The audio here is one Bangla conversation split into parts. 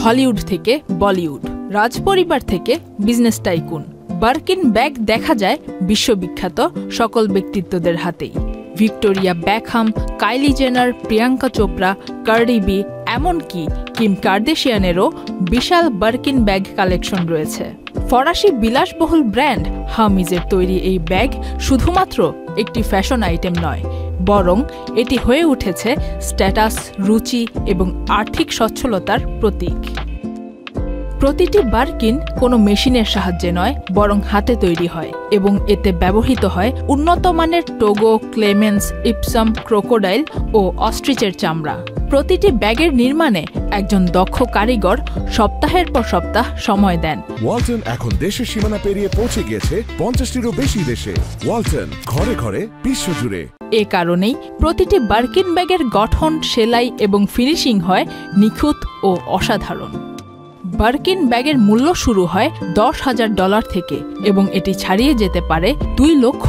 হলিউড থেকে বলিউড, রাজপরিবার থেকে বিজনেস টাইকুন, বার্কিন ব্যাগ দেখা যায় বিশ্ববিখ্যাত সকল ব্যক্তিত্বদের হাতেই। ভিক্টোরিয়া বেকহাম, কাইলি জেনার, প্রিয়াঙ্কা চোপড়া, কার্ডি বি, এমনকি কিম কার্দাশিয়ানেরও বিশাল বার্কিন ব্যাগ কালেকশন রয়েছে। ফরাসি বিলাসবহুল ব্র্যান্ড হার্মিজের তৈরি এই ব্যাগ শুধুমাত্র একটি ফ্যাশন আইটেম নয়, বরং এটি হয়ে উঠেছে স্ট্যাটাস, রুচি এবং আর্থিক সচ্ছলতার প্রতীক। প্রতিটি বার্কিন কোনো মেশিনের সাহায্যে নয়, বরং হাতে তৈরি হয় এবং এতে ব্যবহৃত হয় উন্নত মানের টোগো, ক্লেমেন্স, ইপসাম, ক্রোকোডাইল ও অস্ট্রিচের চামড়া। প্রতিটি ব্যাগের নির্মাণে একজন দক্ষ কারিগর সপ্তাহের পর সপ্তাহ সময় দেন। ওয়ালটন এখন দেশের সীমানা পেরিয়ে পৌঁছে গিয়েছে 50টিরও বেশি দেশে। ওয়ালটন, ঘরে ঘরে, বিশ্বজুড়ে। এ কারণেই প্রতিটি বার্কিন ব্যাগের গঠন, সেলাই এবং ফিনিশিং হয় নিখুঁত ও অসাধারণ। বার্কিন ব্যাগের মূল্য শুরু হয় $10,000 থেকে এবং এটি ছাড়িয়ে যেতে পারে $2 লক্ষ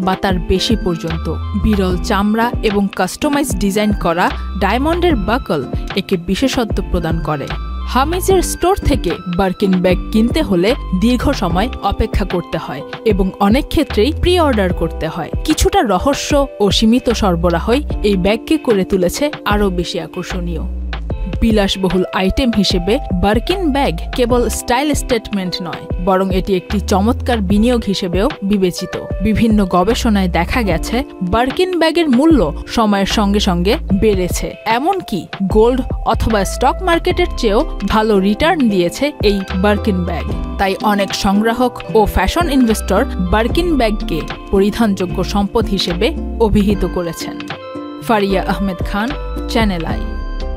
বা তার বেশি পর্যন্ত। বিরল চামড়া এবং কাস্টমাইজ ডিজাইন করা ডায়মন্ডের বাকল একে বিশেষত্ব প্রদান করে। হার্মিজের স্টোর থেকে বার্কিন ব্যাগ কিনতে হলে দীর্ঘ সময় অপেক্ষা করতে হয় এবং অনেক ক্ষেত্রেই প্রি অর্ডার করতে হয়। কিছুটা রহস্য ও সীমিত সরবরাহই এই ব্যাগকে করে তুলেছে আরও বেশি আকর্ষণীয়। বিলাসবহুল আইটেম হিসেবে বার্কিন ব্যাগ কেবল স্টাইল স্টেটমেন্ট নয়, বরং এটি একটি চমৎকার বিনিয়োগ হিসেবেও বিবেচিত। বিভিন্ন গবেষণায় দেখা গেছে বার্কিন ব্যাগের মূল্য সময়ের সঙ্গে সঙ্গে বেড়েছে, এমনকি গোল্ড অথবা স্টক মার্কেটের চেয়েও ভালো রিটার্ন দিয়েছে এই বার্কিন ব্যাগ। তাই অনেক সংগ্রাহক ও ফ্যাশন ইনভেস্টর বার্কিন ব্যাগকে পরিধানযোগ্য সম্পদ হিসেবে অভিহিত করেছেন। Faria Ahmed Khan, channel I.